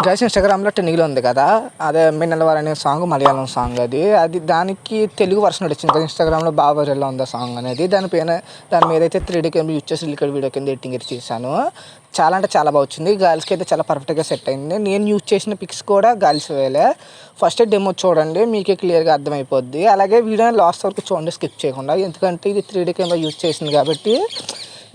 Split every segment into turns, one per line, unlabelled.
Guys ఇన్స్టాగ్రామ్లో ట్రెండింగ్లో ఉంది కదా, అదే మిన్నలవారు అనే సాంగ్, మలయాళం సాంగ్. అది దానికి తెలుగు వర్షన్ వచ్చింది కదా ఇన్స్టాగ్రామ్లో, బాగా వైరల్లో ఉంది ఆ సాంగ్ అనేది. దాని మీద అయితే 3D కెమెరా యూజ్ చేసి లిక్విడ్ వీడియో కింద ఎడిటింగ్ చేశాను. చాలా అంటే చాలా బాగా వచ్చింది. గర్ల్స్కి అయితే చాలా పర్ఫెక్ట్గా సెట్ అయింది. నేను యూజ్ చేసిన పిక్స్ కూడా గర్ల్స్ వేలే. ఫస్ట్ డెమో చూడండి, మీకే క్లియర్గా అర్థమైపోద్ది. అలాగే వీడియోని లాస్ట్ వరకు చూడండి, స్కిప్ చేయకుండా. ఎందుకంటే ఇది 3D కెమెరా యూజ్ చేసింది కాబట్టి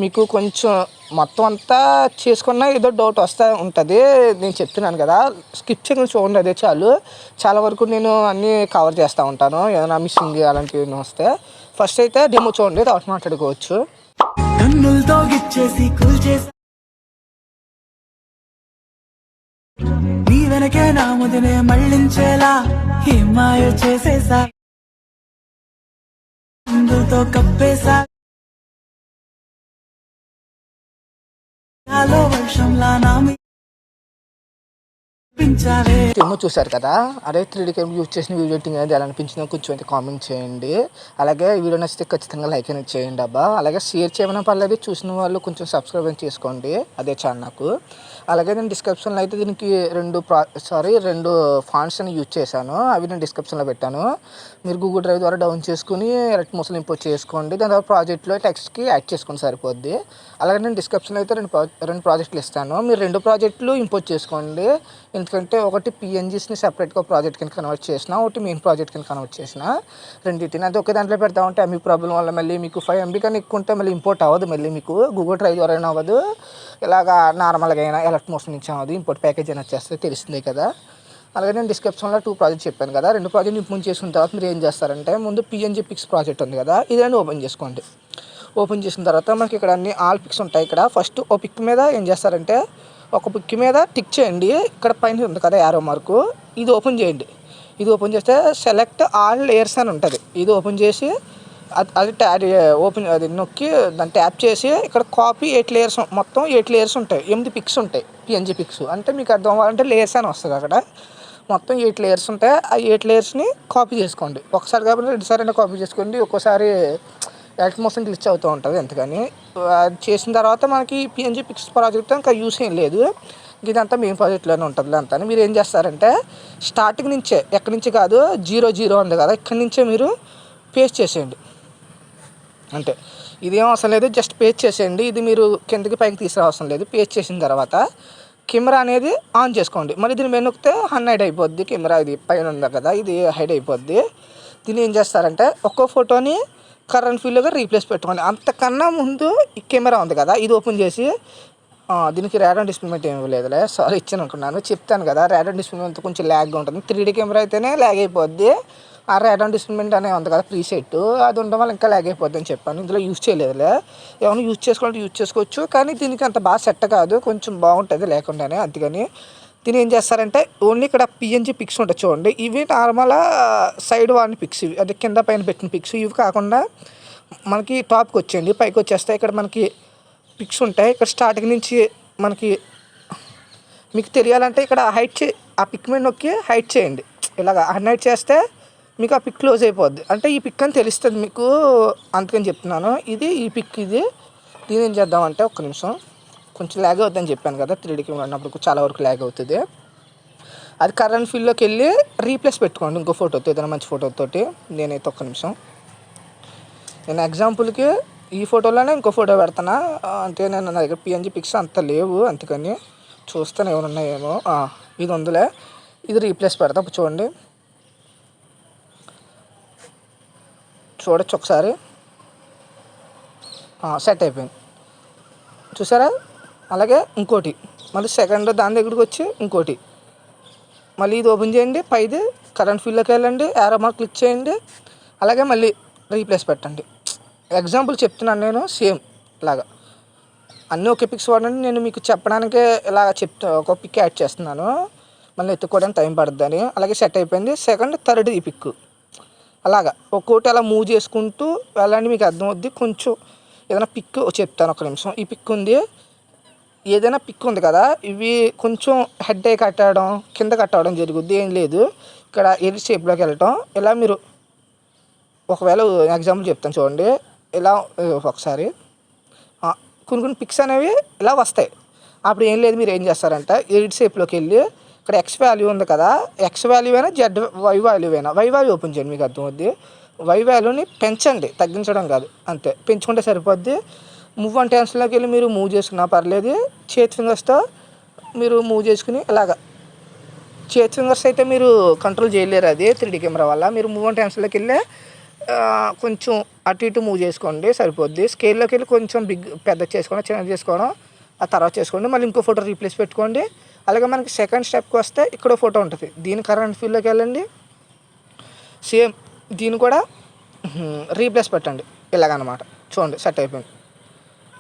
మీకు కొంచెం మొత్తం అంతా చేసుకున్నా ఏదో డౌట్ వస్తూ ఉంటుంది. నేను చెప్తున్నాను కదా, స్కిప్ చేయకుండా చూడండి, అదే చాలు. చాలా వరకు నేను అన్నీ కవర్ చేస్తూ ఉంటాను, ఏదైనా మిస్సింగ్ అలాంటివి వస్తే. ఫస్ట్ అయితే డెమో చూడండి, తర్వాత మాట్లాడుకోవచ్చు.
కన్నులతో గిచ్చేసి కూల్చేసి నీ వెనకే నా ముదినే మళ్ళించేలా హిమాయ చేసేసా, ముందుతో కప్పేసా, వర్షంలా నామి
డెమో చూసారు కదా, అదే 3D కెమెరా యూజ్ చేసిన వీడియో ఎడిటింగ్ అనేది ఎలా అనిపించిందో కొంచెం అయితే కామెంట్ చేయండి. అలాగే వీడియో నచ్చితే ఖచ్చితంగా లైక్ అనేది చేయండి అబ్బా. అలాగే షేర్ చేయమన్నా పర్లేదు, చూసిన వాళ్ళు కొంచెం సబ్స్క్రైబ్ అని చేసుకోండి, అదే చాలు నాకు. అలాగే నేను డిస్క్రిప్షన్లో అయితే దీనికి రెండు ఫాంట్స్ అని యూజ్ చేశాను, అవి నేను డిస్క్రిప్షన్లో పెట్టాను. మీరు గూగుల్ డ్రైవ్ ద్వారా డౌన్ చేసుకుని ఎలక్ట్మోషన్ ఇంపోర్ట్ చేసుకోండి. దాని తర్వాత ప్రాజెక్ట్లో టెక్స్ట్కి యాడ్ చేసుకుని సరిపోద్ది. అలాగే నేను డిస్క్రిప్షన్లో అయితే రెండు ప్రాజెక్టులు ఇస్తాను, మీరు రెండు ప్రాజెక్టులు ఇంపోర్ట్ చేసుకోండి. ఎందుకంటే ఒకటి పిఎన్జీస్ని సెపరేట్గా ప్రాజెక్ట్ కింద కన్వర్ట్ చేసిన, ఒకటి మెయిన్ ప్రాజెక్ట్ కింద కన్వర్ట్ చేసిన. రెండింటిని అది ఒకే దాంట్లో పెడతా ఉంటే MB ప్రాబ్లం వల్ల మళ్ళీ మీకు 5 MB కన్నా ఎక్కువ ఉంటే మళ్ళీ ఇంపోర్ట్ అవ్వదు. మళ్ళీ మీకు గూగుల్ డ్రైవ్ ద్వారా అయినా అవ్వదు, ఇలాగా నార్మల్గా అయినా ఎలక్ట్మోషన్ నుంచి అవ్వదు. ఇంపోర్ట్ ప్యాకేజ్ అయినా వచ్చేస్తే తెలుస్తుంది కదా. అలాగే నేను డిస్క్రిప్షన్లో 2 ప్రాజెక్ట్ చెప్పాను కదా, 2 ప్రాజెక్ట్ ఇంప్లిమెంట్ చేసుకున్న తర్వాత మీరు ఏం చేస్తారంటే, ముందు పిఎన్జీ పిక్స్ ప్రాజెక్ట్ ఉంది కదా, ఇదేనా ఓపెన్ చేసుకోండి. ఓపెన్ చేసిన తర్వాత మనకి ఇక్కడ అన్ని ఆల్ పిక్స్ ఉంటాయి. ఇక్కడ ఫస్ట్ ఓ పిక్ మీద ఏం చేస్తారంటే, ఒక పిక్ మీద టిక్ చేయండి. ఇక్కడ పైన ఉంది కదా యారో మార్కు, ఇది ఓపెన్ చేయండి. ఇది ఓపెన్ చేస్తే సెలెక్ట్ ఆల్ లేయర్స్ అని ఉంటుంది. ఇది ఓపెన్ చేసి అది నొక్కి దాన్ని ట్యాప్ చేసి ఇక్కడ కాపీ 8 లేయర్స్, మొత్తం 8 లేయర్స్ ఉంటాయి, 8 పిక్స్ ఉంటాయి పిఎన్జీ పిక్స్. అంటే మీకు అర్థం అవ్వాలంటే లేయర్స్ అని వస్తుంది అక్కడ. మొత్తం 8 లేయర్స్ ఉంటాయి. ఆ 8 లేయర్స్ని కాపీ చేసుకోండి. ఒకసారి కాబట్టి 2 సార్లు కాపీ చేసుకోండి. ఒక్కోసారి ఎలక్ట్మోషన్ గ్లిచ్ అవుతూ ఉంటుంది. ఎందుకని అది చేసిన తర్వాత మనకి పిఎన్జీ పిక్స్ ప్రాజెక్ట్ ఇంకా యూస్ ఏం లేదు, ఇదంతా మెయిన్ ప్రాజెక్ట్లోనే ఉంటుంది అంతా. మీరు ఏం చేస్తారంటే, స్టార్టింగ్ నుంచే, ఎక్కడి నుంచి కాదు, 0 ఉంది కదా, ఇక్కడి నుంచే మీరు పేస్ట్ చేసేయండి. అంటే ఇదేం అవసరం లేదు, జస్ట్ పేస్ట్ చేసేయండి. ఇది మీరు కిందకి పైకి తీసుకురావసరం లేదు. పేస్ట్ చేసిన తర్వాత కెమెరా అనేది ఆన్ చేసుకోండి. మళ్ళీ దీని మీద నొక్కితే హైడ్ అయిపోద్ది కెమెరా. ఇది పైన ఉంది కదా, ఇది హైడ్ అయిపోద్ది. దీన్ని ఏం చేస్తారంటే, ఒక్కో ఫోటోని కరెంట్ ఫీల్డ్గా రీప్లేస్ పెట్టుకోండి. అంతకన్నా ముందు ఈ కెమెరా ఉంది కదా, ఇది ఓపెన్ చేసి దీనికి ర్యాడమ్ డిస్ప్లేమెంట్ ఏమి లేదులే, సారీ ఇచ్చాను అనుకున్నాను, చెప్తాను కదా. ర్యాడమ్ డిస్ప్లేమెంట్ కొంచెం ల్యాగ్గా ఉంటుంది. 3D కెమెరా అయితేనే ల్యాగ్ అయిపోద్ది. ఆ ర్యాడమ్ డిస్ప్లేమెంట్ అనే ఉంది కదా ప్రీసెట్, అది ఉండడం వల్ల ఇంకా ల్యాగ్ అయిపోద్ది అని చెప్పాను. ఇందులో యూజ్ చేయలేదులే, ఏమైనా యూజ్ చేసుకోవాలంటే యూజ్ చేసుకోవచ్చు, కానీ దీనికి అంత బాగా సెట్ కాదు, కొంచెం బాగుంటుంది లేకుండానే. అందుకని దీన్ని ఏం చేస్తారంటే, ఓన్లీ ఇక్కడ పిఎన్జీ పిక్స్ ఉంటాయి చూడండి, ఇవి నార్మల్ సైడ్ వాడిని పిక్స్, ఇవి అది కింద పైన పెట్టిన పిక్స్. ఇవి కాకుండా మనకి టాప్కి వచ్చేయండి, పైకి వచ్చేస్తే ఇక్కడ మనకి పిక్స్ ఉంటాయి. ఇక్కడ స్టార్టింగ్ నుంచి మనకి మీకు తెలియాలంటే ఇక్కడ ఆ పిక్ మీద నొక్కి హైడ్ చేయండి. ఇలాగ హైడ్ చేస్తే మీకు ఆ పిక్ క్లోజ్ అయిపోద్ది. అంటే ఈ పిక్ అని తెలుస్తుంది మీకు, అందుకని చెప్తున్నాను. ఈ పిక్ దీని ఏం చేద్దామంటే, ఒక్క నిమిషం, కొంచెం ల్యాగ్ అవుతుందని చెప్పాను కదా, 3D కెమెరా అన్నప్పుడు చాలా వరకు ల్యాగ్ అవుతుంది. అది కరెంట్ ఫీల్డ్లోకి వెళ్ళి రీప్లేస్ పెట్టుకోండి ఇంకో ఫోటోతో, ఏదైనా మంచి ఫోటోతోటి. నేనైతే ఒక్క నిమిషం, నేను ఎగ్జాంపుల్కి ఈ ఫోటోలోనే ఇంకో ఫోటో పెడతాను. అంటే నా దగ్గర పిఎన్జీ పిక్స్ అంత లేవు, అందుకని చూస్తాను ఏమైనా ఉన్నాయేమో. ఇది ఉందిలే, ఇది రీప్లేస్ పెడతా. ఇప్పుడు చూడొచ్చు ఒకసారి, సెట్ అయిపోయింది, చూసారా. అలాగే ఇంకోటి, మళ్ళీ సెకండ్ దాని దగ్గరికి వచ్చి ఇంకోటి, మళ్ళీ ఇది ఓపెన్ చేయండి, పైది కరెంట్ ఫీల్డ్లోకి వెళ్ళండి, యారో మార్క్ క్లిక్ చేయండి, అలాగే మళ్ళీ రీప్లేస్ పెట్టండి. ఎగ్జాంపుల్ చెప్తున్నాను నేను, సేమ్ ఇలాగా అన్నీ ఒకే పిక్స్ వాడండి. నేను మీకు చెప్పడానికే ఇలా ఒక పిక్ యాడ్ చేస్తున్నాను, మళ్ళీ ఎత్తుకోవడానికి టైం పడుతుందని. అలాగే సెట్ అయిపోయింది. సెకండ్ థర్డ్ ఈ పిక్, అలాగా ఒక్కోటి అలా మూవ్ చేసుకుంటూ వెళ్ళండి, మీకు అర్థమవుద్ది. కొంచెం ఏదైనా పిక్ చెప్తాను, ఒక నిమిషం. ఈ పిక్ ఉంది, ఏదైనా పిక్ ఉంది కదా, ఇవి కొంచెం హెడ్ కట్టడం, కింద కట్టడం జరుగుద్ది, ఏం లేదు. ఇక్కడ ఎల్ షేప్లోకి వెళ్ళటం, ఇలా మీరు ఒకవేళ ఎగ్జాంపుల్ చెప్తాను చూడండి. ఇలా ఒకసారి కొన్ని పిక్స్ అనేవి ఇలా వస్తాయి. అప్పుడు ఏం లేదు, మీరు ఏం చేస్తారంటే ఎడిట్ షేప్లోకి వెళ్ళి ఇక్కడ ఎక్స్ వాల్యూ ఉంది కదా, ఎక్స్ వాల్యూ అయినా జెడ్ వై వాల్యూ అయినా, వై వాల్యూ ఓపెన్ చేయండి, మీకు అర్థమవుద్ది. వై వాల్యూని పెంచండి, తగ్గించడం కాదు, అంతే. పెంచుకుంటే సరిపోద్ది. మూవ్ అండ్ టెన్స్లోకి వెళ్ళి మీరు మూవ్ చేసుకున్నా పర్లేదు, చేతి ఫింగర్స్తో మీరు మూవ్ చేసుకుని ఇలాగ. చేతి ఫింగర్స్ అయితే మీరు కంట్రోల్ చేయలేరు, అది 3D కెమెరా వల్ల. మీరు మూవ్ అండ్ టెన్స్లోకి వెళ్ళి కొంచెం అటు ఇటు మూవ్ చేసుకోండి, సరిపోద్ది. స్కేల్లోకి వెళ్ళి కొంచెం పెద్ద చేసుకోవడం, చిన్నది చేసుకోవడం, ఆ తర్వాత చేసుకోండి. మళ్ళీ ఇంకో ఫోటో రీప్లేస్ పెట్టుకోండి. అలాగే మనకి సెకండ్ స్టెప్కి వస్తే ఇక్కడ ఫోటో ఉంటుంది, దీని కరెంట్ ఫీల్డ్లోకి వెళ్ళండి. సేమ్ దీన్ని కూడా రీప్లేస్ పెట్టండి, ఇలాగనమాట. చూడండి సెట్ అయిపోయింది.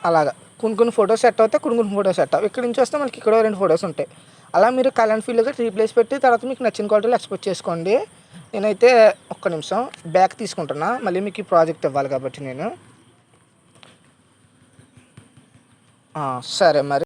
అలాగా కొన్ని ఫోటోస్ సెట్ అవుతాయి, కొన్ని ఫోటోస్ సెట్ అవ్వవు. ఇక్కడ నుంచి వస్తే మనకి ఇక్కడ 2 ఫోటోస్ ఉంటాయి. అలా మీరు కరెంట్ ఫీల్డ్గా రీప్లేస్ పెట్టి తర్వాత మీకు నచ్చిన క్వాలిటీలో ఎక్స్పోర్ట్ చేసుకోండి. నేనైతే ఒక్క నిమిషం బ్యాక్ తీసుకుంటున్నా, మళ్ళీ మీకు ఈ ప్రాజెక్ట్ ఇవ్వాలి కాబట్టి నేను. సరే మరి.